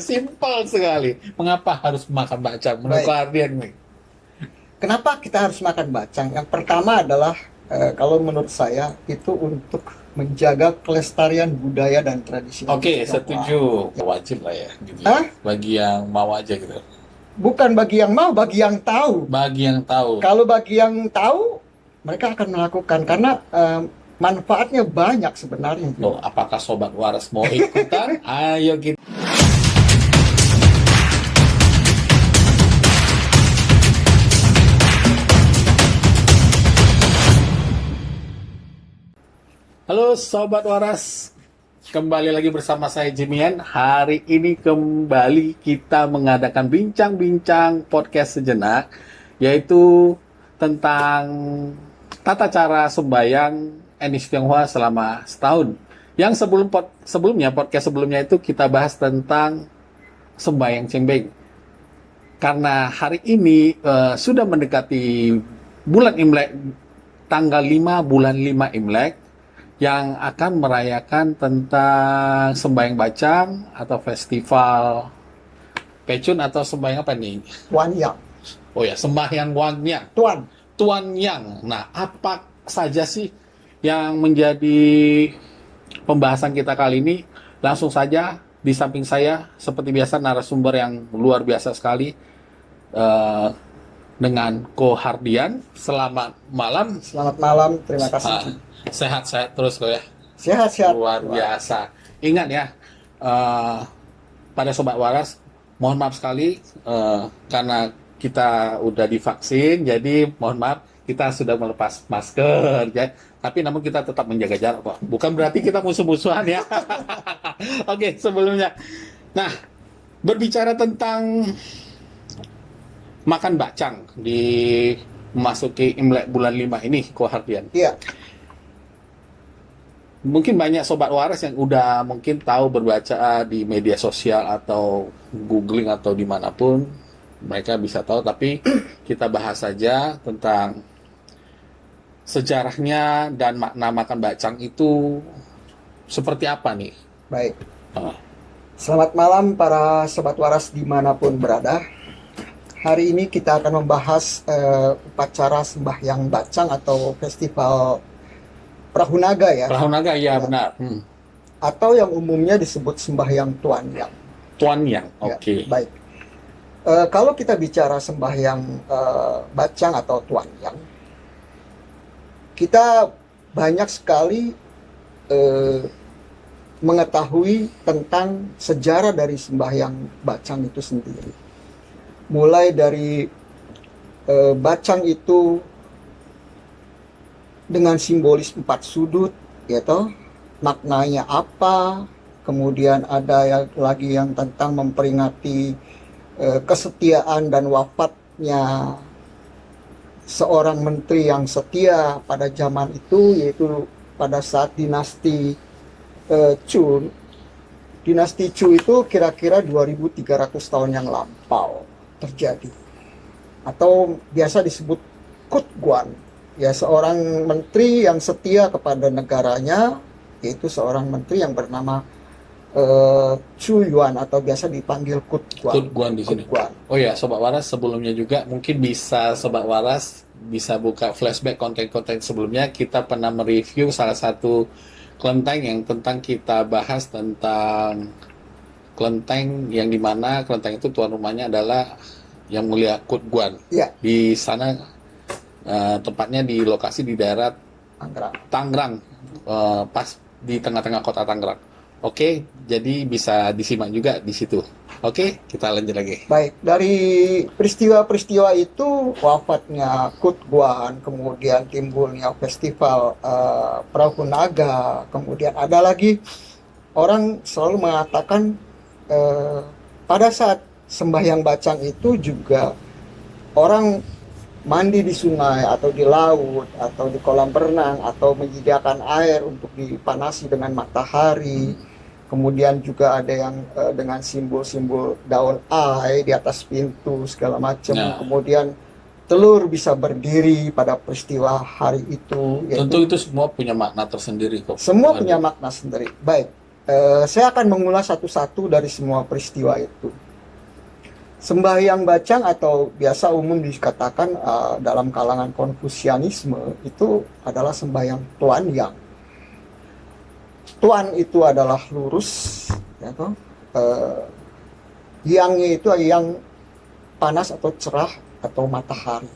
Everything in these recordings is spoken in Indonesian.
Simpel sekali. Mengapa harus makan bacang? Menurut Baik. Ardian nih. Kenapa kita harus makan bacang? Yang pertama adalah kalau menurut saya itu untuk menjaga kelestarian budaya dan tradisi Oke, Tionghoa. setuju. Wajib lah ya, gitu Hah? ya. Bagi yang mau aja gitu. Bukan bagi yang mau, bagi yang tahu. Bagi yang tahu. Kalau bagi yang tahu, mereka akan melakukan karena manfaatnya banyak sebenarnya. Loh, apakah Sobat Waras mau ikutan? Ayo kita. Halo Sobat Waras, kembali lagi bersama saya Jimian. Hari ini kembali kita mengadakan bincang-bincang podcast sejenak, yaitu tentang tata cara sembahyang etnis Tionghoa selama setahun. Yang sebelumnya podcast sebelumnya itu kita bahas tentang sembahyang Cengbeng. Karena hari ini sudah mendekati bulan Imlek, tanggal 5 bulan 5 Imlek, yang akan merayakan tentang sembahyang bacang atau festival Pecun atau sembahyang apa nih? Tuan Yang. Oh ya, sembahyang Wanyang. Tuan Yang. Nah, apa saja sih yang menjadi pembahasan kita kali ini? Langsung saja di samping saya seperti biasa narasumber yang luar biasa sekali dengan Ko Hardian. Selamat malam. Selamat malam, terima kasih. Sehat-sehat terus kok ya. Sehat-sehat. Luar biasa. Ingat ya, pada Sobat Waras, mohon maaf sekali karena kita udah divaksin, jadi mohon maaf kita sudah melepas masker, ya. Tapi namun kita tetap menjaga jarak kok. Bukan berarti kita musuh-musuhan ya. Oke, sebelumnya. Nah, berbicara tentang makan bacang di memasuki Imlek bulan 5 ini, Ko Hardian. Iya. Mungkin banyak Sobat Waras yang udah mungkin tahu berbaca di media sosial atau googling atau dimanapun mereka bisa tahu, tapi kita bahas saja tentang sejarahnya dan makna makan bacang itu seperti apa nih? Baik. Selamat malam para Sobat Waras dimanapun berada. Hari ini kita akan membahas upacara sembahyang bacang atau festival Perahu Naga ya. Perahu Naga, ya benar. Atau yang umumnya disebut sembahyang Tuan Yang. Tuan Yang, oke. Ya, baik. Kalau kita bicara sembahyang bacang atau Tuan Yang, kita banyak sekali mengetahui tentang sejarah dari sembahyang bacang itu sendiri. Mulai dari bacang itu dengan simbolis 4 sudut, gitu, maknanya apa, kemudian ada lagi yang tentang memperingati kesetiaan dan wafatnya seorang menteri yang setia pada zaman itu, yaitu pada saat dinasti Chu. Dinasti Chu itu kira-kira 2300 tahun yang lampau terjadi, atau biasa disebut Kut Guan. Ya, seorang menteri yang setia kepada negaranya, yaitu seorang menteri yang bernama Chu Yuan atau biasa dipanggil Kut Guan. Kut Guan di sini. Oh ya, Sobat Waras, sebelumnya juga mungkin bisa Sobat Waras bisa buka flashback konten-konten sebelumnya. Kita pernah mereview salah satu kelenteng yang tentang kita bahas tentang kelenteng yang dimana kelenteng itu tuan rumahnya adalah Yang Mulia Kut Guan. Ya. Di sana tempatnya di lokasi di daerah Tangerang, pas di tengah-tengah kota Tangerang. Oke, jadi bisa disimak juga di situ. Oke, kita lanjut lagi. Baik, dari peristiwa-peristiwa itu, wafatnya Kut Guan, kemudian timbulnya festival Perahu Naga, kemudian ada lagi orang selalu mengatakan pada saat sembahyang bacang itu juga orang mandi di sungai atau di laut atau di kolam renang atau menyediakan air untuk dipanasi dengan matahari. Kemudian juga ada yang dengan simbol-simbol daun ai di atas pintu segala macam. Nah. Kemudian telur bisa berdiri pada peristiwa hari itu. Tentu itu semua punya makna tersendiri kok. Semua punya makna sendiri. Baik. Saya akan mengulas satu-satu dari semua peristiwa itu. Sembahyang bacang atau biasa umum dikatakan dalam kalangan Konfusianisme itu adalah sembahyang tuan yang. Tuan itu adalah lurus, ya toh. Yangnya itu yang panas atau cerah atau matahari.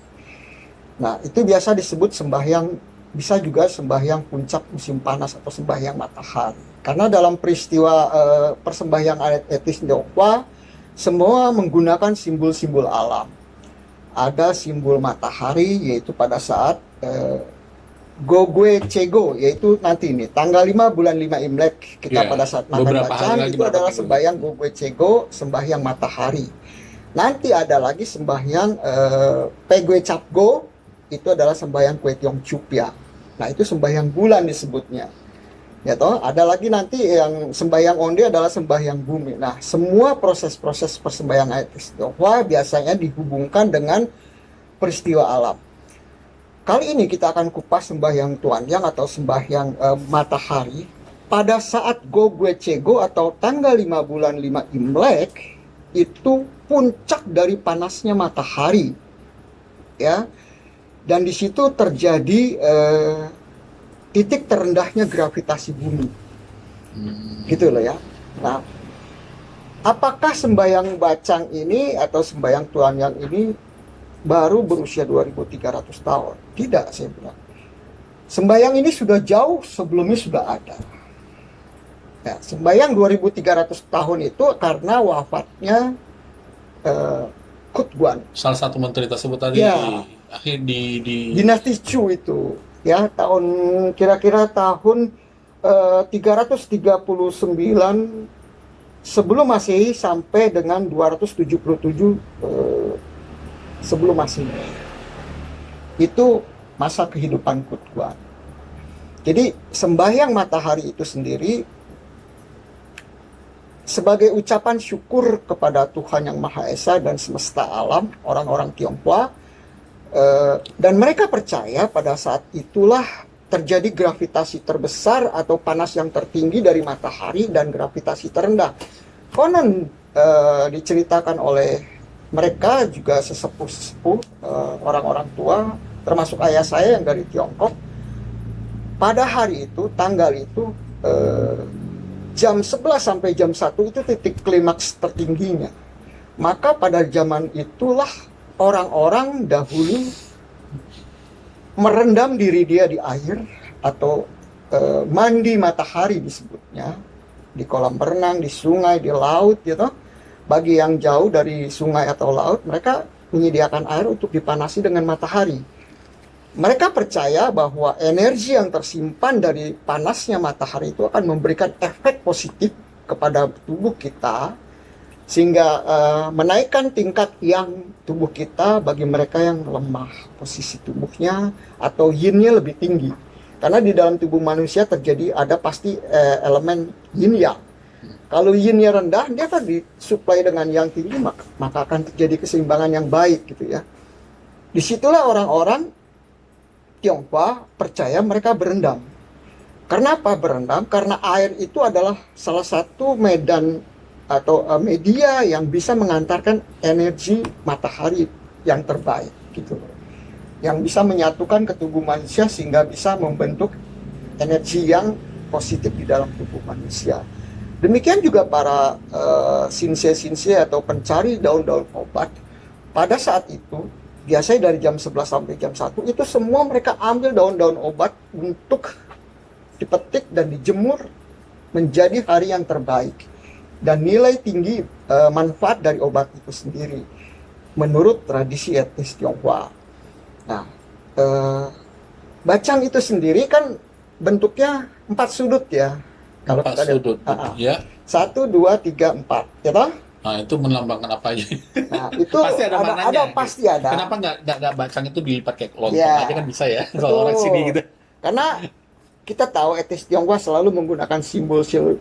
Nah, itu biasa disebut sembahyang, bisa juga sembahyang puncak musim panas atau sembahyang matahari. Karena dalam peristiwa persembahyang adat etis Tionghoa, semua menggunakan simbol-simbol alam. Ada simbol matahari, yaitu pada saat Gogwe Cego, yaitu nanti ini tanggal 5 bulan 5 Imlek, kita pada saat makan bacaan itu adalah sembahyang Gogwe Cego, sembahyang matahari. Nanti ada lagi sembahyang Pegwe Capgo, itu adalah sembahyang Kue Tiong Cupia. Nah, itu sembahyang bulan disebutnya. Ya toh, ada lagi nanti yang sembahyang onde adalah sembahyang bumi. Nah, semua proses-proses persembahyang etis Tionghoa biasanya dihubungkan dengan peristiwa alam. Kali ini kita akan kupas sembahyang Tuan Yang atau sembahyang matahari pada saat Gogwe Cego atau tanggal 5 bulan 5 Imlek, itu puncak dari panasnya matahari. Ya. Dan di situ terjadi titik terendahnya gravitasi bumi. Gitu loh ya. Nah, apakah sembahyang bacang ini atau sembahyang Tuan Yang ini baru berusia 2300 tahun? Tidak, saya bilang. Sembahyang ini sudah jauh sebelumnya sudah ada. Ya, sembahyang 2300 tahun itu karena wafatnya Kutguan. Salah satu menteri tersebut tadi Ya, akhir di dinasti Chu itu. Ya, tahun kira-kira tahun 339 sebelum Masehi sampai dengan 277 sebelum Masehi. Itu masa kehidupan Kutguan. Jadi sembahyang matahari itu sendiri sebagai ucapan syukur kepada Tuhan Yang Maha Esa dan semesta alam, orang-orang Tionghoa, dan mereka percaya pada saat itulah terjadi gravitasi terbesar atau panas yang tertinggi dari matahari dan gravitasi terendah. Konon diceritakan oleh mereka juga sesepuh-sesepuh, orang-orang tua, termasuk ayah saya yang dari Tiongkok, pada hari itu, tanggal itu, jam 11 sampai jam 1 itu titik klimaks tertingginya. Maka pada zaman itulah orang-orang dahulu merendam diri dia di air atau mandi matahari disebutnya, di kolam renang, di sungai, di laut gitu. Bagi yang jauh dari sungai atau laut, mereka menyediakan air untuk dipanasi dengan matahari. Mereka percaya bahwa energi yang tersimpan dari panasnya matahari itu akan memberikan efek positif kepada tubuh kita, sehingga menaikkan tingkat yang tubuh kita bagi mereka yang lemah, posisi tubuhnya atau yin-nya lebih tinggi. Karena di dalam tubuh manusia ada pasti elemen yin yang. Kalau yin-nya rendah, dia akan disuplai dengan yang tinggi, maka akan terjadi keseimbangan yang baik gitu ya. Disitulah orang-orang Tionghoa percaya mereka berendam. Kenapa berendam? Karena air itu adalah salah satu medan atau media yang bisa mengantarkan energi matahari yang terbaik gitu, yang bisa menyatukan ke tubuh manusia sehingga bisa membentuk energi yang positif di dalam tubuh manusia. Demikian juga para sinse-sinse atau pencari daun-daun obat pada saat itu, biasanya dari jam 11 sampai jam 1 itu semua mereka ambil daun-daun obat untuk dipetik dan dijemur menjadi hari yang terbaik. Dan nilai tinggi manfaat dari obat itu sendiri menurut tradisi etnis Tionghoa. Nah, bacang itu sendiri kan bentuknya 4 sudut ya. Kalau 4 sudut, ya. 1, 2, 3, 4, ya toh? Nah, itu melambangkan apa aja? Nah, itu pasti ada maknanya. Pasti ada. Kenapa nggak bacang itu dilipat kayak lontong ya, aja kan bisa ya? Kalau orang sini gitu. Karena kita tahu etnis Tionghoa selalu menggunakan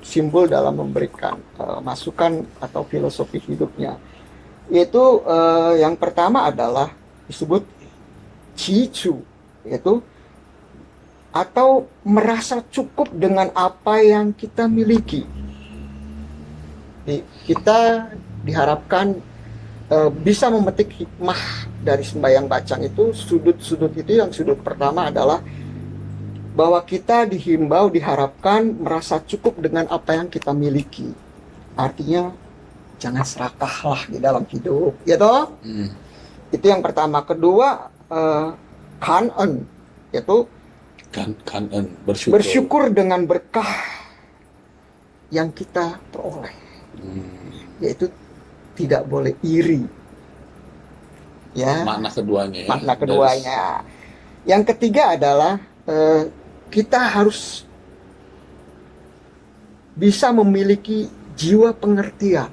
simbol dalam memberikan masukan atau filosofi hidupnya. Yaitu yang pertama adalah disebut Qi Chu, yaitu atau merasa cukup dengan apa yang kita miliki. Kita diharapkan bisa memetik hikmah dari sembahyang bacang itu. Sudut-sudut itu, yang sudut pertama adalah bahwa kita dihimbau, diharapkan merasa cukup dengan apa yang kita miliki. Artinya jangan serakahlah di dalam hidup, ya toh? Itu yang pertama. Kedua, kanen, yaitu Kanen, bersyukur. bersyukur dengan berkah yang kita peroleh, yaitu tidak boleh iri. Ya, Makna keduanya. makna keduanya. Yang ketiga adalah kita harus bisa memiliki jiwa pengertian,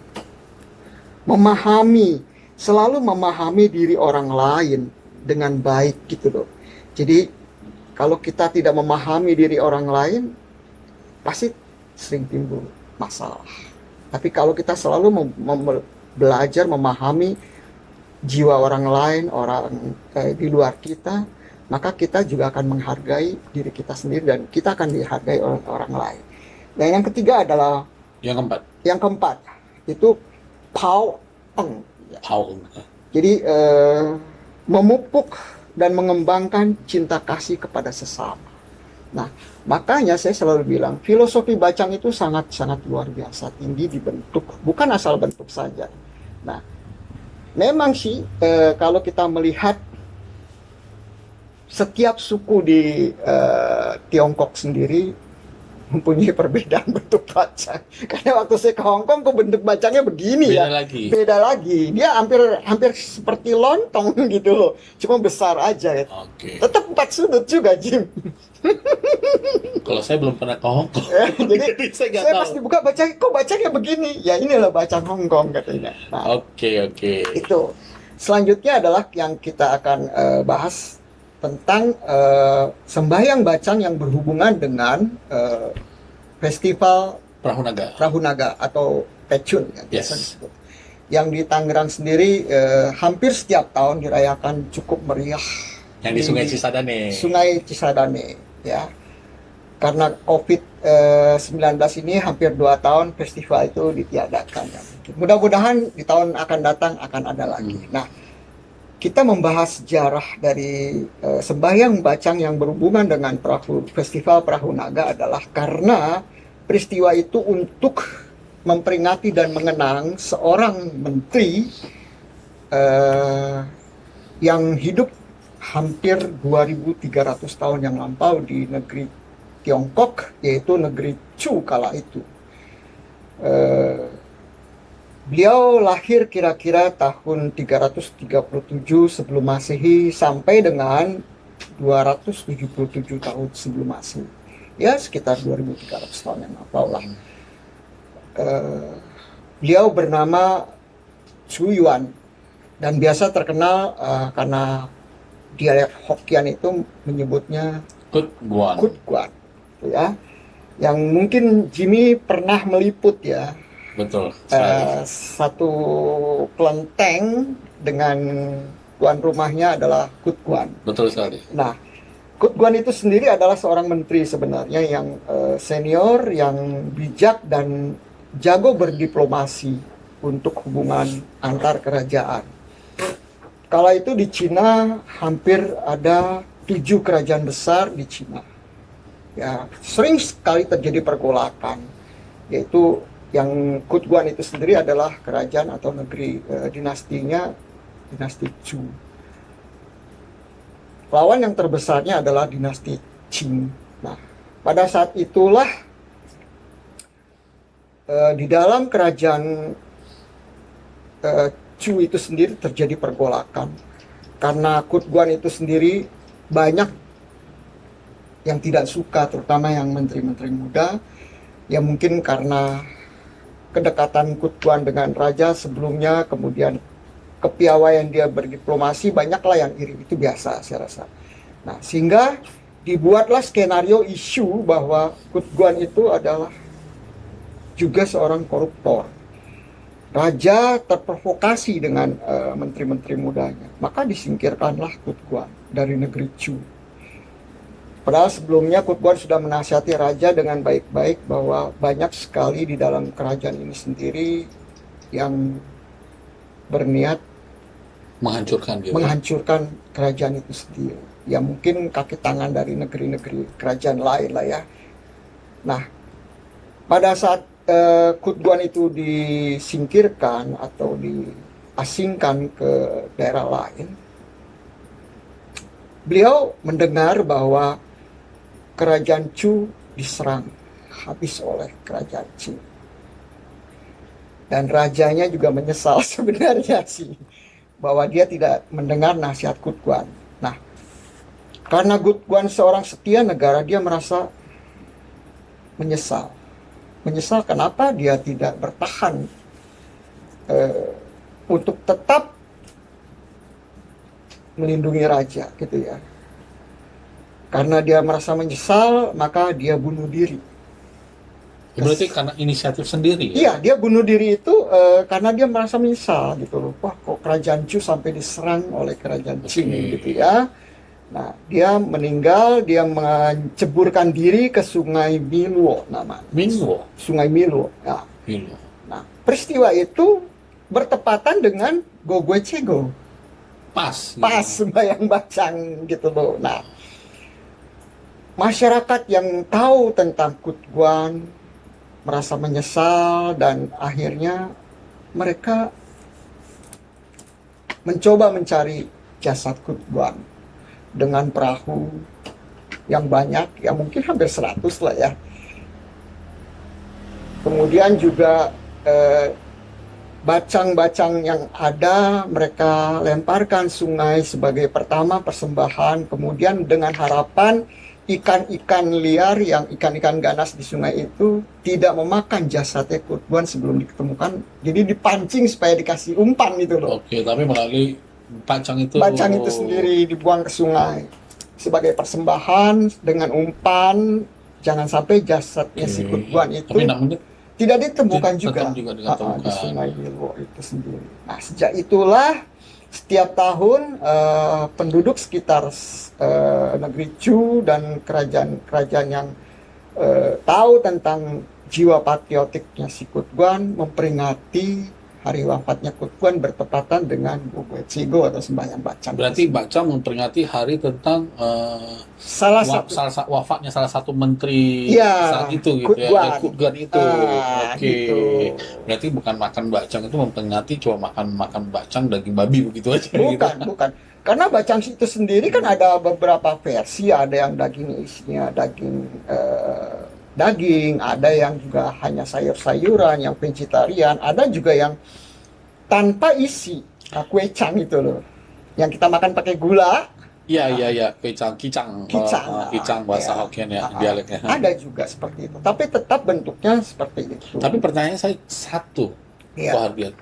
memahami, selalu memahami diri orang lain dengan baik gitu loh. Jadi kalau kita tidak memahami diri orang lain, pasti sering timbul masalah. Tapi kalau kita selalu belajar memahami jiwa orang lain, orang di luar kita, maka kita juga akan menghargai diri kita sendiri dan kita akan dihargai oleh orang lain. Dan yang ketiga adalah yang keempat itu pao eng. Pao. Jadi memupuk dan mengembangkan cinta kasih kepada sesama. Nah, makanya saya selalu bilang filosofi bacang itu sangat-sangat luar biasa, tinggi dibentuk, bukan asal bentuk saja. Nah, memang sih kalau kita melihat setiap suku di Tiongkok sendiri mempunyai perbedaan bentuk bacang. Karena waktu saya ke Hong Kong, kok bentuk bacangnya begini Beda ya. lagi. Beda lagi. Dia hampir seperti lontong gitu loh. Cuma besar aja ya. Oke. Tetap 4 sudut juga, Jim. Kalau saya belum pernah ke Hong Kong. Jadi saya nggak saya tahu. pas dibuka bacang, kok bacangnya begini? Ya inilah bacang Hong Kong katanya. Nah, Oke. itu. Selanjutnya adalah yang kita akan bahas tentang sembahyang bacang yang berhubungan dengan festival Perahu Naga. atau Pecun yang biasa Yes. disebut. Yang di Tangerang sendiri hampir setiap tahun dirayakan cukup meriah. Yang di Sungai Cisadane. Sungai Cisadane, ya. Karena COVID-19 ini hampir 2 tahun festival itu ditiadakan. Ya. Mudah-mudahan di tahun akan datang akan ada lagi. Nah, kita membahas sejarah dari sembahyang bacang yang berhubungan dengan festival Perahu Naga adalah karena peristiwa itu untuk memperingati dan mengenang seorang menteri yang hidup hampir 2300 tahun yang lampau di negeri Tiongkok, yaitu negeri Chu kala itu. Beliau lahir kira-kira tahun 337 sebelum Masehi sampai dengan 277 tahun sebelum Masehi. Ya, sekitar 2300 tahun yang lampau lah. Beliau bernama Chu Yuan dan biasa terkenal karena dialek Hokkien itu menyebutnya Kut Guan, ya. Yang mungkin Jimmy pernah meliput ya. Betul. Satu kelenteng dengan tuan rumahnya adalah Kut Guan. Betul sekali. Nah, Kut Guan itu sendiri adalah seorang menteri sebenarnya yang senior, yang bijak dan jago berdiplomasi untuk hubungan antar kerajaan. Kala itu di Cina hampir ada 7 kerajaan besar di Cina. Ya, sering sekali terjadi pergolakan, yaitu yang Kut Guan itu sendiri adalah kerajaan atau negeri dinastinya dinasti Chu. Lawan yang terbesarnya adalah dinasti Qing. Nah, pada saat itulah di dalam kerajaan Chu itu sendiri terjadi pergolakan karena Kut Guan itu sendiri banyak yang tidak suka, terutama yang menteri-menteri muda, yang mungkin karena kedekatan Kut Guan dengan raja sebelumnya, kemudian kepiawaian dia berdiplomasi, banyaklah yang iri. Itu biasa saya rasa. Nah, sehingga dibuatlah skenario isu bahwa Kut Guan itu adalah juga seorang koruptor. Raja terprovokasi dengan menteri-menteri mudanya, maka disingkirkanlah Kut Guan dari negeri Chu. Padahal sebelumnya Kutguan sudah menasihati raja dengan baik-baik bahwa banyak sekali di dalam kerajaan ini sendiri yang berniat Menghancurkan gitu. menghancurkan kerajaan itu sendiri. Ya mungkin kaki tangan dari negeri-negeri kerajaan lain lah ya. Nah, pada saat Kutguan itu disingkirkan atau diasingkan ke daerah lain, beliau mendengar bahwa kerajaan Chu diserang habis oleh kerajaan Qin. Dan rajanya juga menyesal sebenarnya sih bahwa dia tidak mendengar nasihat Kutguan. Nah, karena Kutguan seorang setia negara, dia merasa menyesal. Menyesal kenapa dia tidak bertahan untuk tetap melindungi raja gitu ya. Karena dia merasa menyesal, maka dia bunuh diri. Berarti karena inisiatif sendiri ya? Iya, dia bunuh diri itu karena dia merasa menyesal gitu loh. Wah, kok kerajaan Chu sampai diserang oleh kerajaan Qin gitu ya. Nah, dia meninggal, dia menceburkan diri ke Sungai Miluo namanya. Miluo? Sungai Miluo. Ya. Miluo. Nah, peristiwa itu bertepatan dengan Gogwe Cego. Pas. Pas sembahyang bacang gitu loh. Nah, masyarakat yang tahu tentang Kutguan merasa menyesal dan akhirnya mereka mencoba mencari jasad Kutguan dengan perahu yang banyak, ya mungkin hampir 100 lah ya. Kemudian juga bacang-bacang yang ada mereka lemparkan sungai sebagai pertama persembahan, kemudian dengan harapan ikan-ikan liar yang ikan-ikan ganas di sungai itu tidak memakan jasadnya Kutguan sebelum diketemukan. Jadi dipancing supaya dikasih umpan gitu loh. Oke, tapi melalui bacang itu Sendiri dibuang ke sungai sebagai persembahan dengan umpan, jangan sampai jasadnya si Kutguan itu tapi namanya tidak ditemukan juga, ditemukan di Sungai Miluo itu sendiri. Nah, sejak itulah setiap tahun penduduk sekitar negeri Chu dan kerajaan-kerajaan yang tahu tentang jiwa patriotiknya si Kutguan memperingati hari wafatnya Kutguan bertepatan dengan Gogwe Cego atau sembahyang bacang. berarti bacang memperingati hari tentang wafatnya salah satu menteri saat itu gitu Kutguan. ya, Kutguan itu. Oke. Gitu. Berarti bukan makan bacang itu memperingati cuma makan bacang daging babi begitu aja. Bukan, gitu. bukan. Karena bacang itu sendiri kan ada beberapa versi, ada yang daging isinya daging, ada yang juga hanya sayur-sayuran, yang vegetarian, ada juga yang tanpa isi, kue cang itu loh, yang kita makan pakai gula. Iya, kicang bahasa Hokkien ya, dialeknya. Ada juga seperti itu, tapi tetap bentuknya seperti itu. Tapi pertanyaan saya satu, Iya. Pak Hardian,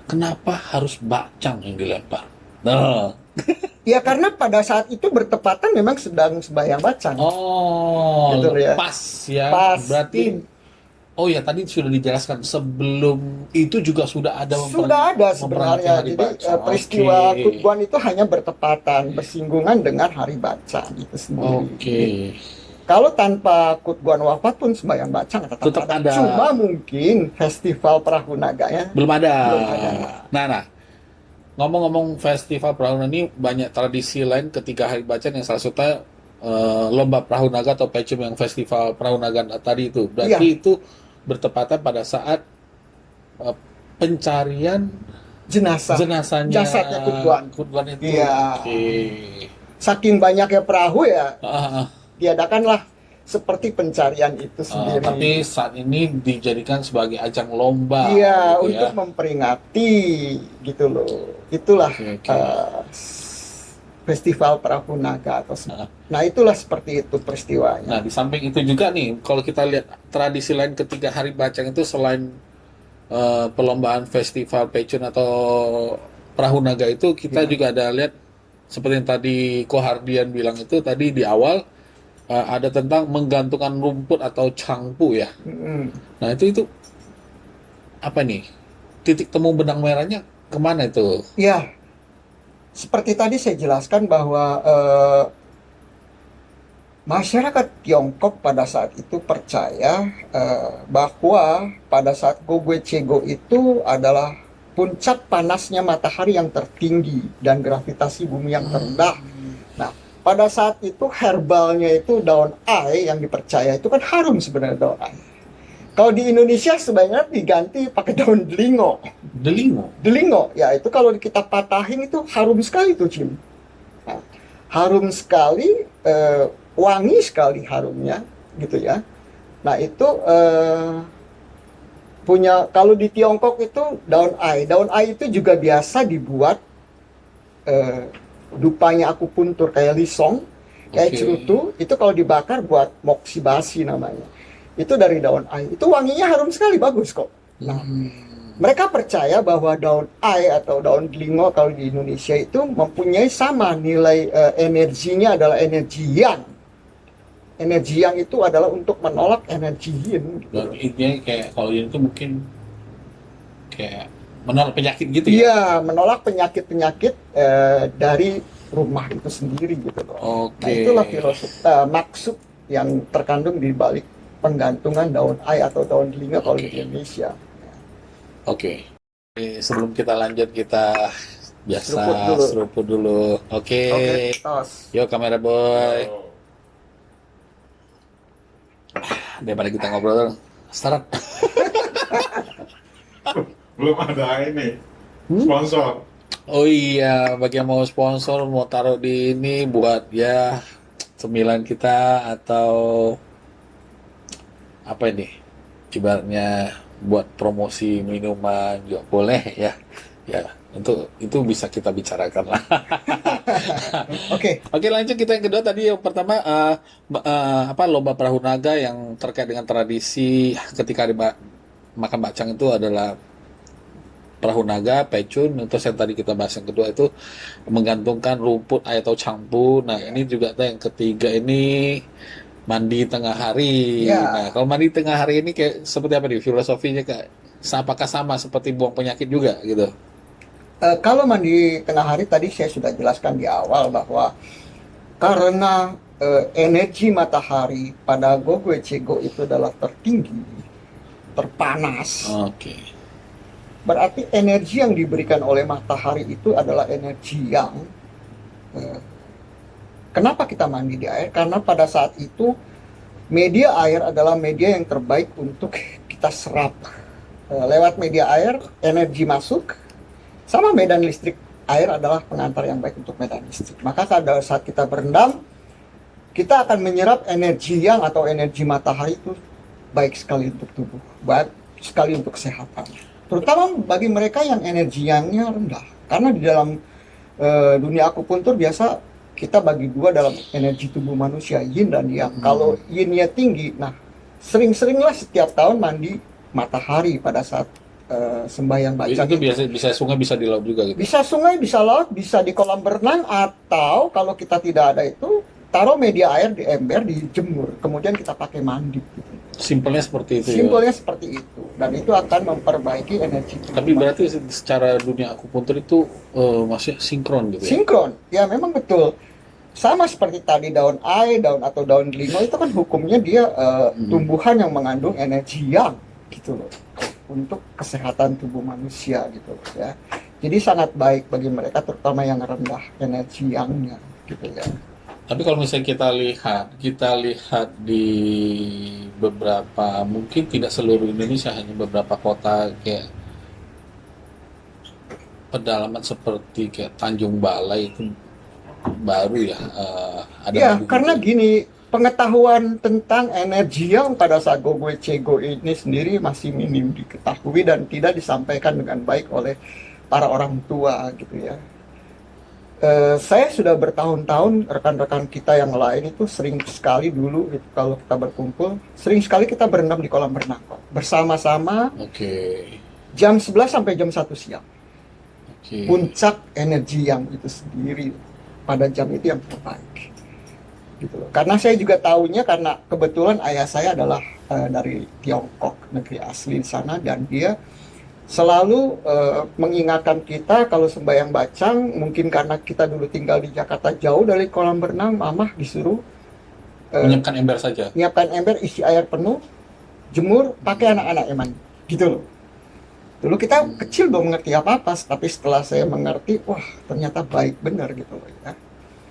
kenapa harus bacang yang dilempar? Nah. Ya karena pada saat itu bertepatan memang sedang sembahyang bacang. Oh, gitu ya. pas ya. Pas. Berarti, oh ya tadi sudah dijelaskan sebelum itu juga sudah ada Sudah ada sebenarnya. Jadi peristiwa Kutguan itu hanya bertepatan, bersinggungan dengan hari bacang itu sendiri. Oke. Kalau tanpa Kutguan wafat pun sembahyang bacang tetap ada. Cuma mungkin festival perahu naganya belum ada. Belum ada. Nah. Ngomong-ngomong festival perahu naga ini banyak tradisi lain ketika hari bacang yang salah satunya lomba perahu naga atau pecum yang festival perahu naga tadi itu. Berarti itu bertepatan pada saat pencarian jasadnya Kutguan itu. Iya. Okay. Saking banyaknya perahu ya diadakanlah seperti pencarian itu sendiri. Tapi saat ini dijadikan sebagai ajang lomba. Iya, gitu untuk memperingati gitu loh. Itulah festival perahu naga atau Nah, itulah seperti itu peristiwanya. Nah, di samping itu juga nih, kalau kita lihat tradisi lain ketika hari bacang itu selain perlombaan festival pecun atau perahu naga itu, kita juga ada lihat seperti yang tadi Ko Hardian bilang itu tadi di awal. Ada tentang menggantungkan rumput atau cangpu ya. Nah itu apa nih? Titik temu benang merahnya kemana itu? Masyarakat Tiongkok pada saat itu percaya bahwa pada saat Gogwe Cego itu adalah puncak panasnya matahari yang tertinggi dan gravitasi bumi yang terendah. Nah, pada saat itu herbalnya itu daun ai yang dipercaya itu kan harum sebenarnya daun ai. Kalau di Indonesia sebenarnya diganti pakai daun delingo. Delingo. Delingo, ya itu kalau kita patahin itu harum sekali tuh, Jim. Nah, harum sekali, wangi sekali harumnya, gitu ya. Nah itu punya, kalau di Tiongkok itu daun ai. Daun ai itu juga biasa dibuat dupanya akupuntur kayak lisong, kayak cerutu. Itu kalau dibakar buat moksibasi namanya. Itu dari daun ai. Itu wanginya harum sekali, bagus kok. Nah, mereka percaya bahwa daun ai atau daun delingo kalau di Indonesia itu mempunyai sama nilai energinya adalah energi yang. Energi yang itu adalah untuk menolak energi yin. Gitu. Dan intinya kayak kalau yin itu mungkin kayak menolak penyakit gitu ya? Iya, menolak penyakit-penyakit dari rumah itu sendiri gitu loh. Oke. Nah itulah filosofi maksud yang terkandung di balik penggantungan daun ai atau daun delingo kalau di Indonesia. Oke. Sebelum kita lanjut, kita biasa seruput dulu. Oke. Tos. Yuk kamera boy. Daripada kita ngobrol, start. Belum ada ini sponsor. Oh iya, bagi yang mau sponsor, mau taruh di ini buat ya cemilan kita atau apa ini, ibaratnya buat promosi minuman juga boleh ya. Ya, untuk itu bisa kita bicarakan lah. Oke. Oke, lanjut kita yang kedua tadi. Yang pertama apa, lomba perahu naga yang terkait dengan tradisi ketika makan bacang itu adalah perahu naga, pecun. Terus yang tadi kita bahas yang kedua itu menggantungkan rumput atau cangpu. Nah, ini juga yang ketiga ini mandi tengah hari. Nah, kalau mandi tengah hari ini kayak seperti apa nih filosofinya, Kak? Apakah sama seperti buang penyakit juga gitu? Kalau mandi tengah hari tadi saya sudah jelaskan di awal bahwa karena energi matahari pada Gogwe Cego itu adalah tertinggi, terpanas. Oke. Berarti energi yang diberikan oleh matahari itu adalah energi yang kenapa kita mandi di air? Karena pada saat itu media air adalah media yang terbaik untuk kita serap. Lewat media air, energi masuk, sama medan listrik air adalah pengantar yang baik untuk medan listrik. Maka pada saat kita berendam, kita akan menyerap energi yang atau energi matahari itu baik sekali untuk tubuh, baik sekali untuk kesehatan. Terutama bagi mereka yang energi yangnya rendah. Karena di dalam dunia akupuntur biasa kita bagi dua dalam energi tubuh manusia, yin dan yang. Kalau yinnya tinggi, nah sering-seringlah setiap tahun mandi matahari pada saat sembahyang bacang. Itu bisa sungai, bisa di laut juga gitu? Bisa sungai, bisa laut, bisa di kolam berenang, atau kalau kita tidak ada itu, taruh media air di ember, dijemur, kemudian kita pakai mandi gitu. Simpelnya seperti itu. Simpelnya seperti itu, dan itu akan memperbaiki energi. Tapi berarti secara dunia akupuntur itu masih sinkron gitu ya? Sinkron, ya memang betul. Sama seperti tadi daun ai, daun atau daun delingo itu kan hukumnya dia tumbuhan yang mengandung energi yang gitu loh, untuk kesehatan tubuh manusia gitu loh ya. Jadi sangat baik bagi mereka terutama yang rendah energi yangnya gitu ya. Tapi kalau misalnya kita lihat di beberapa, mungkin tidak seluruh Indonesia, hanya beberapa kota kayak pedalaman seperti kayak Tanjung Balai itu baru ya ada. Ya, karena gini, pengetahuan tentang energi yang pada saat Gogwe Cego ini sendiri masih minim diketahui dan tidak disampaikan dengan baik oleh para orang tua gitu ya. Saya sudah bertahun-tahun, rekan-rekan kita yang lain itu sering sekali dulu gitu, kalau kita berkumpul, sering sekali kita berendam di kolam renang kok, bersama-sama. Jam 11 sampai jam 1 siang. Puncak energi yang itu sendiri pada jam itu yang terbaik. Gitu loh. Karena saya juga tahunya karena kebetulan ayah saya adalah dari Tiongkok, negeri asli di sana, dan dia selalu mengingatkan kita kalau sembahyang bacang, mungkin karena kita dulu tinggal di Jakarta jauh dari kolam berenang, mamah disuruh Menyiapkan ember saja. Nyiapkan ember, isi air penuh, jemur, pakai anak-anak yang mandi. Gitu loh. Dulu kita kecil belum mengerti apa-apa, tapi setelah saya mengerti, wah ternyata baik benar gitu loh ya.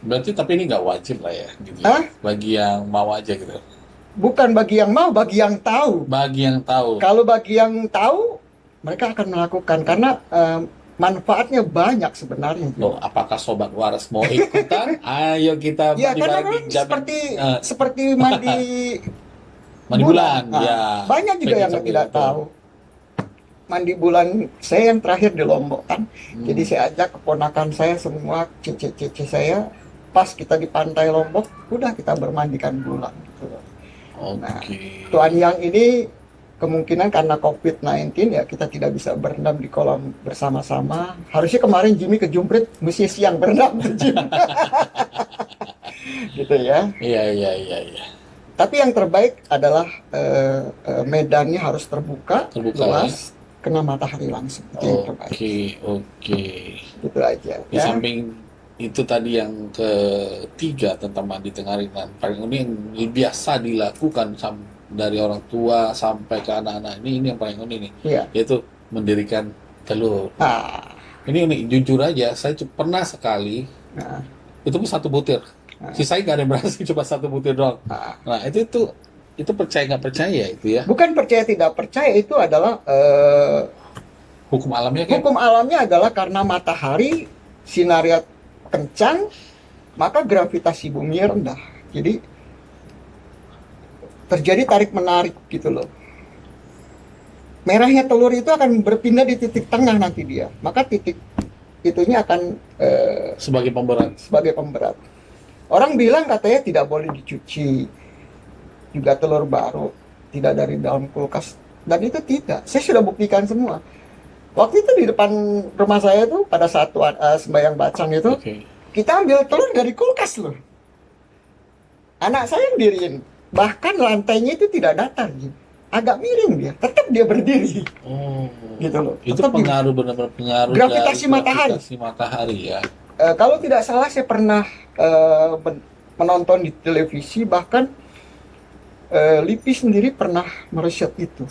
Berarti tapi ini nggak wajib lah ya, gitu. Hah? Bagi yang mau aja gitu. Bukan bagi yang mau, bagi yang tahu. Bagi yang tahu. Kalau bagi yang tahu, mereka akan melakukan karena manfaatnya banyak sebenarnya. Loh, apakah Sobat Waras mau ikutan? Ayo kita Ya karena kan mandi seperti mandi mandi bulan. Nah, Ya. banyak juga yang Betul. tidak tahu. Mandi bulan saya yang terakhir di Lombok kan. Jadi saya ajak keponakan saya semua, cici-cici saya, pas kita di pantai Lombok, udah kita bermandikan bulan gitu. Nah, Oke. Tuan Yang ini kemungkinan karena COVID-19 ya kita tidak bisa berendam di kolam bersama-sama. Harusnya kemarin Jimmy ke Jumprit mesti siang berendam ke Jim. Gitu ya. Iya. Tapi yang terbaik adalah medannya harus terbuka, Terbuka, luas, kena matahari langsung. Itu yang terbaik. Oke. Gitu aja. Di Ya. samping itu tadi yang ketiga tentang mandi tengah hari, nah, paling ini yang biasa dilakukan dari orang tua sampai ke anak-anak, ini yang paling unik nih, Iya. yaitu mendirikan telur. Ah, Ini unik, jujur aja, saya pernah sekali, nah, itu pun 1 butir. Sisanya nggak ada yang berhasil, cuma 1 butir doang. ah. Nah, itu percaya nggak percaya itu ya, Bukan percaya tidak percaya, itu adalah hukum alamnya kan? hukum alamnya adalah karena matahari sinarnya kencang, maka gravitasi bumi rendah. Jadi terjadi tarik menarik gitu loh. Merahnya telur itu akan berpindah di titik tengah nanti dia. Maka titik itunya akan Sebagai pemberat. sebagai pemberat. Orang bilang katanya tidak boleh dicuci. Juga telur baru tidak dari dalam kulkas. Dan itu tidak. Saya sudah buktikan semua. Waktu itu di depan rumah saya tuh pada saat sembahyang bacang itu, Oke. kita ambil telur dari kulkas loh. Anak saya yang diriin. Bahkan lantainya itu tidak datar, gitu. Agak miring dia, tetap dia berdiri. Oh, Gitu loh. itu Tetap pengaruh, benar-benar pengaruh Gravitasi dari matahari. gravitasi matahari ya. Kalau tidak salah saya pernah menonton di televisi, bahkan LIPI sendiri pernah meriset itu.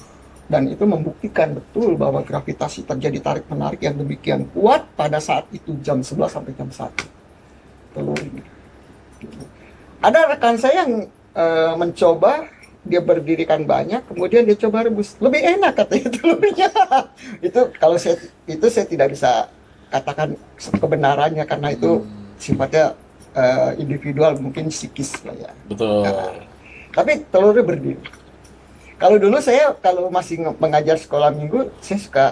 Dan itu membuktikan betul bahwa gravitasi terjadi tarik menarik yang demikian kuat pada saat itu jam 11 sampai jam 1. Telur ini. Ada rekan saya yang mencoba, dia berdirikan banyak, kemudian dia coba rebus. Lebih enak katanya telurnya. Itu kalau saya tidak bisa katakan kebenarannya karena itu sifatnya individual, mungkin psikis lah ya. Betul. Tapi telurnya berdiri. Kalau dulu saya kalau masih mengajar sekolah minggu, saya suka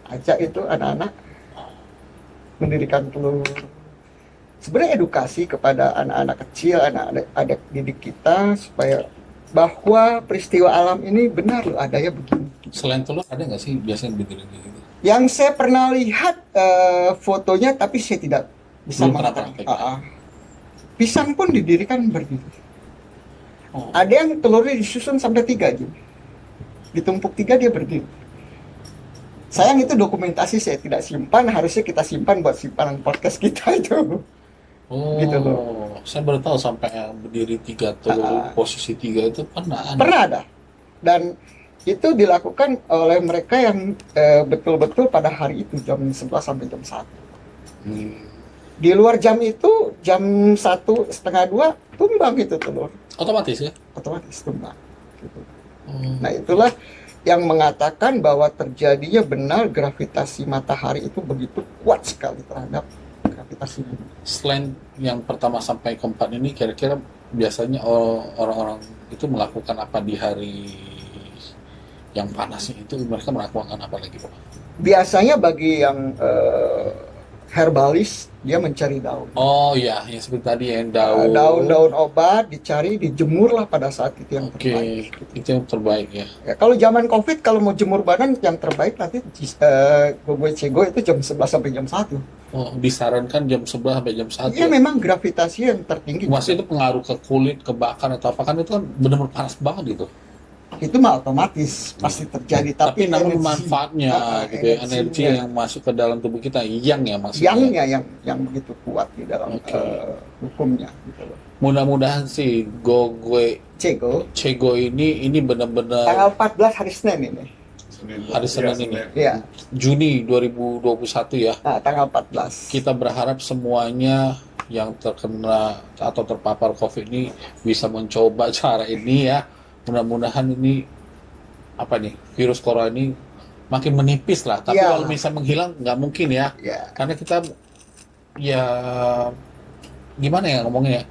ajak itu anak-anak mendirikan telur. Sebenarnya edukasi kepada anak-anak kecil, anak-anak didik kita supaya bahwa peristiwa alam ini benar loh adanya begini. Selain telur ada nggak sih biasanya berdiri gitu? Yang saya pernah lihat fotonya, tapi saya tidak bisa Belum pernah mengatakan. praktek. Pisang pun didirikan berdiri. Oh. Ada yang telurnya disusun sampai 3 aja. Ditumpuk 3 dia berdiri. Sayang itu dokumentasi saya tidak simpan, harusnya kita simpan buat simpanan podcast kita itu. Oh, Gitu loh. saya baru tahu sampai yang berdiri 3 telur posisi 3 itu pernah ada. Pernah ada. Dan itu dilakukan oleh mereka yang betul-betul pada hari itu jam 11 sampai jam 1. Di luar jam itu jam 1:30, 2 tumbang itu telur. Otomatis ya? Otomatis tumbang. Gitu. Nah itulah yang mengatakan bahwa terjadinya benar gravitasi matahari itu begitu kuat sekali terhadap gravitasi bumi. Selain yang pertama sampai keempat ini, kira-kira biasanya orang-orang itu melakukan apa di hari yang panasnya itu? Mereka melakukan apa lagi, Pak? Biasanya bagi yang herbalis, dia mencari daun. Oh iya, yang seperti tadi yang daun. Daun-daun obat dicari, dijemurlah pada saat itu yang Oke, terbaik. itu yang terbaik ya. Ya, kalau zaman COVID, kalau mau jemur badan yang terbaik nanti Gogo Cego itu jam 11 sampai jam 1. Oh, disarankan jam 11 sampai jam 1. Iya memang gravitasi yang tertinggi. Maksudnya itu pengaruh ke kulit, ke bakar atau apa, kan itu kan benar-benar panas banget gitu. itu mah otomatis pasti terjadi. Tapi namun energi, manfaatnya gitu ya, energi energinya, yang masuk ke dalam tubuh kita, yang ya maksudnya. yangnya yang begitu kuat di dalam Oke. hukumnya gitu loh. Mudah-mudahan sih Cego Cego ini benar-benar tanggal 14 hari Senin ini. Hari Senin ini. Iya, Juni 2021 ya. nah, tanggal 14. Kita berharap semuanya yang terkena atau terpapar COVID ini bisa mencoba cara ini ya. Mudah-mudahan ini apa nih, virus corona ini makin menipis lah. Tapi Ya. kalau misalnya menghilang nggak mungkin ya. Ya, Karena kita ya gimana ya ngomongnya ya.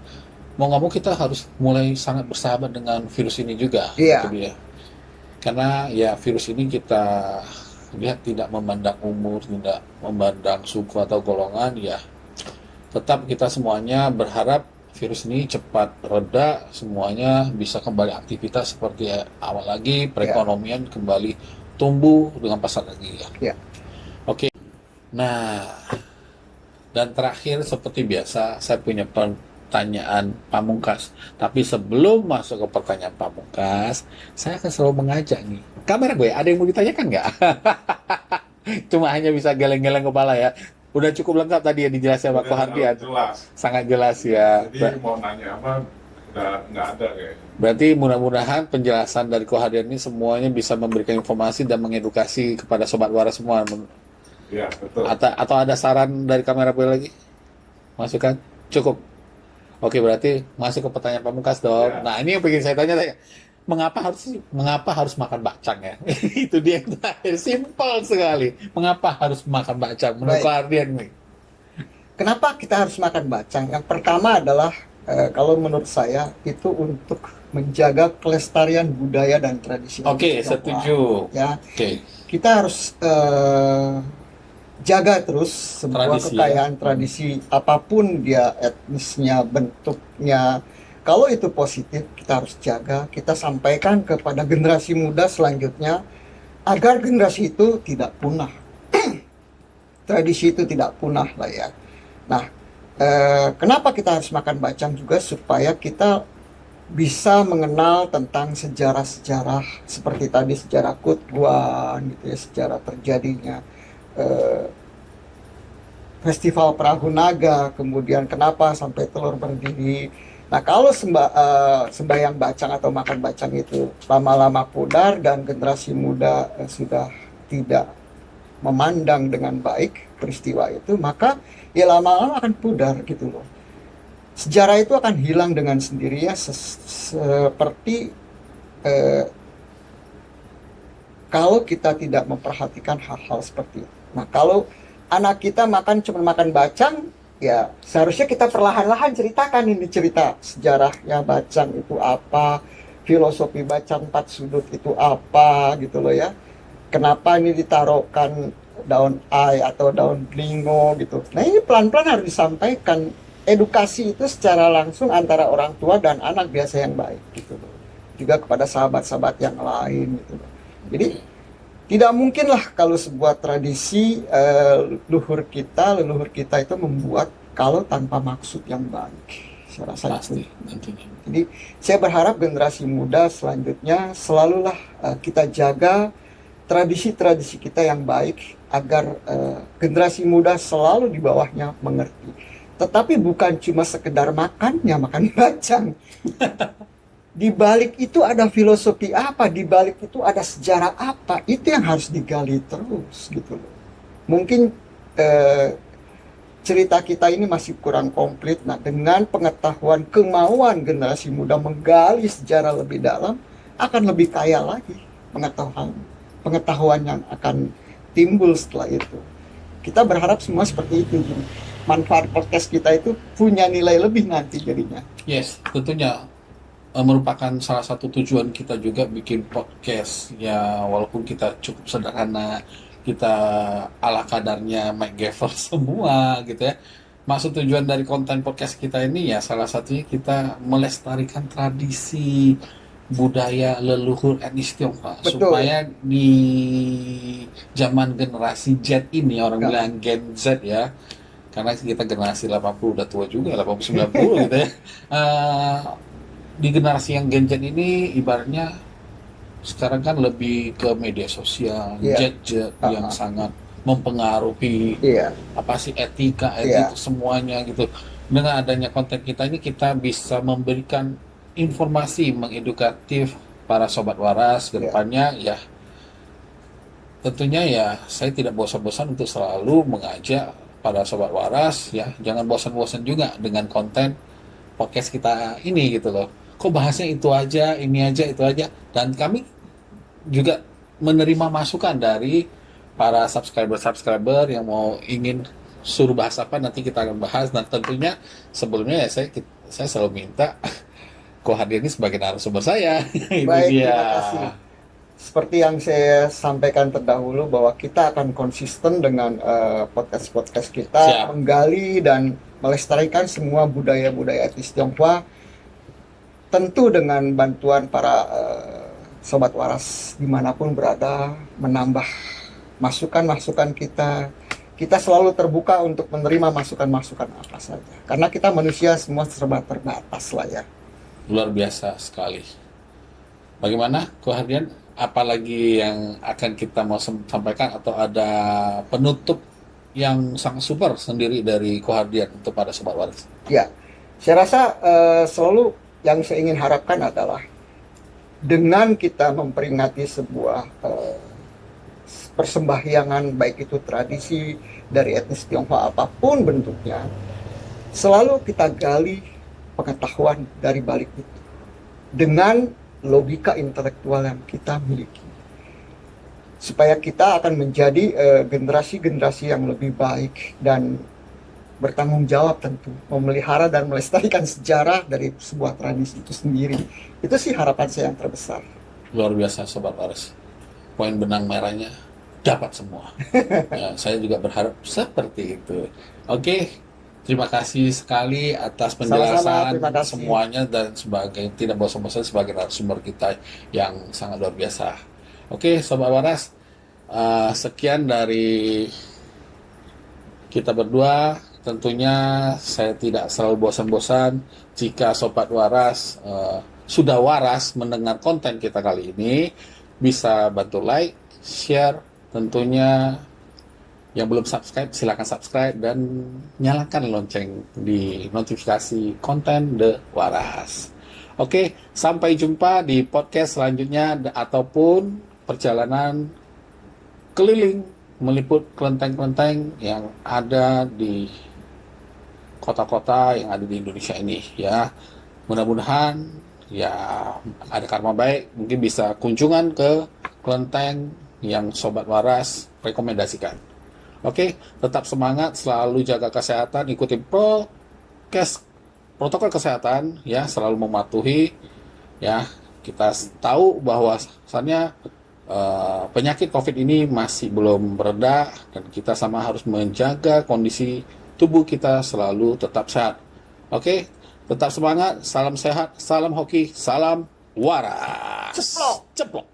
Mau nggak mau kita harus mulai sangat bersahabat dengan virus ini juga. Iya. Gitu dia. Karena ya virus ini kita lihat tidak memandang umur, tidak memandang suku atau golongan, ya tetap kita semuanya berharap virus ini cepat reda, semuanya bisa kembali aktivitas seperti awal lagi, perekonomian kembali tumbuh dengan pesat lagi ya. Ya. Oke. Nah, dan terakhir seperti biasa saya punya pertanyaan pamungkas. Tapi sebelum masuk ke pertanyaan pamungkas, saya akan selalu mengajak nih. Kamera gue, ada yang mau ditanyakan nggak? Cuma hanya bisa geleng-geleng kepala ya. Udah cukup lengkap tadi ya dijelasin sama Ko Hardian. Jelas. Sangat jelas ya. Jadi mau nanya apa, udah nggak ada kayaknya. Berarti mudah-mudahan penjelasan dari Ko Hardian ini semuanya bisa memberikan informasi dan mengedukasi kepada Sobat Waras semua. Iya, betul. Atau ada saran dari kamera gue lagi? Masukan? Cukup? Oke, berarti masuk ke pertanyaan pamungkas dong. Ya. Nah, ini yang pengen saya tanya. Mengapa harus makan bakcang ya? Itu dia yang terakhir. Simpel sekali. Mengapa harus makan bakcang? Menurut Baik. Ardian nih. Kenapa kita harus makan bacang? Yang pertama adalah kalau menurut saya itu untuk menjaga kelestarian budaya dan tradisi. Oke, Tionghoa. setuju. Ya, Oke. kita harus jaga terus sebuah Tradisi, kekayaan tradisi apapun dia etnisnya, bentuknya. Kalau itu positif, kita harus jaga, kita sampaikan kepada generasi muda selanjutnya agar generasi itu tidak punah. Tradisi itu tidak punah lah ya. Nah, kenapa kita harus makan bacang juga supaya kita bisa mengenal tentang sejarah-sejarah seperti tadi sejarah Kutguan gitu ya, sejarah terjadinya festival perahu naga, kemudian kenapa sampai telur berdiri. Nah, kalau sembahyang bacang atau makan bacang itu lama-lama pudar dan generasi muda sudah tidak memandang dengan baik peristiwa itu, maka ya lama-lama akan pudar gitu loh. Sejarah itu akan hilang dengan sendirinya seperti kalau kita tidak memperhatikan hal-hal seperti itu. Nah, kalau anak kita cuma makan bacang, ya seharusnya kita perlahan-lahan ceritakan ini cerita sejarahnya bacang itu apa, filosofi bacang 4 sudut itu apa gitu loh ya. Kenapa ini ditaruhkan daun ai atau daun lingo gitu. Nah, ini pelan-pelan harus disampaikan. Edukasi itu secara langsung antara orang tua dan anak biasa yang baik gitu loh. Juga kepada sahabat-sahabat yang lain gitu loh. Jadi tidak mungkinlah kalau sebuah tradisi leluhur kita itu membuat kalau tanpa maksud yang baik. Saya rasa Pasti, itu. tentunya. Jadi saya berharap generasi muda selanjutnya selalulah kita jaga tradisi-tradisi kita yang baik agar generasi muda selalu di bawahnya mengerti. Tetapi bukan cuma sekedar makan bacang. Di balik itu ada filosofi apa, di balik itu ada sejarah apa, itu yang harus digali terus gitu loh. Mungkin cerita kita ini masih kurang komplit. Nah, dengan pengetahuan, kemauan generasi muda menggali sejarah lebih dalam, akan lebih kaya lagi pengetahuan yang akan timbul setelah itu. Kita berharap semua seperti itu. Jadi, manfaat podcast kita itu punya nilai lebih nanti jadinya. Yes, tentunya merupakan salah satu tujuan kita juga bikin podcast ya, walaupun kita cukup sederhana, kita ala kadarnya Mike Gavel semua gitu ya. Maksud tujuan dari konten podcast kita ini ya salah satunya kita melestarikan tradisi budaya leluhur etnis Tionghoa. Betul. Supaya di zaman generasi Z ini, orang Ya. bilang Gen Z ya, karena kita generasi 80 udah tua juga, 80-90 gitu ya. Di generasi yang Gen Z ini ibaratnya sekarang kan lebih ke media sosial, Iya. gadget yang sangat mempengaruhi Iya, apa sih etika, iya, semuanya gitu. Dengan adanya konten kita ini kita bisa memberikan informasi mengedukatif para sobat waras ke iya. depannya ya. Tentunya ya saya tidak bosan-bosan untuk selalu mengajak para sobat waras ya, jangan bosan-bosan juga dengan konten podcast kita ini gitu loh. Kok bahasnya itu aja, ini aja, itu aja. Dan kami juga menerima masukan dari para subscriber yang mau ingin suruh bahas apa nanti kita akan bahas. Dan tentunya sebelumnya ya saya selalu minta Ko Hardian ini sebagai narasumber saya. Itu Baik, dia. terima kasih. Seperti yang saya sampaikan terdahulu bahwa kita akan konsisten dengan podcast-podcast kita, Siap. menggali dan melestarikan semua budaya-budaya etnis Tionghoa, tentu dengan bantuan para sobat waras dimanapun berada, menambah masukan-masukan kita. Kita selalu terbuka untuk menerima masukan-masukan apa saja, karena kita manusia semua serba terbatas lah ya. Luar biasa sekali. Bagaimana Ko Hardian? Apalagi yang akan kita mau sampaikan atau ada penutup yang sangat super sendiri dari Ko Hardian untuk para sobat waras? Ya, saya rasa selalu yang saya ingin harapkan adalah dengan kita memperingati sebuah persembahyangan, baik itu tradisi dari etnis Tionghoa apapun bentuknya, selalu kita gali pengetahuan dari balik itu dengan logika intelektual yang kita miliki, supaya kita akan menjadi generasi-generasi yang lebih baik dan bertanggung jawab, tentu memelihara dan melestarikan sejarah dari sebuah tradisi itu sendiri. Itu sih harapan saya yang terbesar. Luar biasa sobat waras. Poin benang merahnya dapat semua. Ya, saya juga berharap seperti itu. Oke, terima kasih sekali atas penjelasan Sama-sama, terima kasih. semuanya dan sebagai tidak bosan-bosan sebagai narasumber kita yang sangat luar biasa. Oke, sobat waras, sekian dari kita berdua. Tentunya saya tidak selalu bosan-bosan jika sobat waras sudah waras mendengar konten kita kali ini, bisa bantu like, share, tentunya yang belum subscribe silahkan subscribe dan nyalakan lonceng di notifikasi konten The Waras. Oke, sampai jumpa di podcast selanjutnya ataupun perjalanan keliling meliput kelenteng-kelenteng yang ada di kota-kota yang ada di Indonesia ini ya. Mudah-mudahan ya ada karma baik, mungkin bisa kunjungan ke kelenteng yang sobat waras rekomendasikan. Oke, tetap semangat, selalu jaga kesehatan, ikuti protokol kesehatan ya, selalu mematuhi ya. Kita tahu bahwasannya penyakit COVID ini masih belum mereda dan kita sama harus menjaga kondisi tubuh kita selalu tetap sehat. Oke, tetap semangat, salam sehat, salam hoki, salam waras. Ceplok. Ceplok.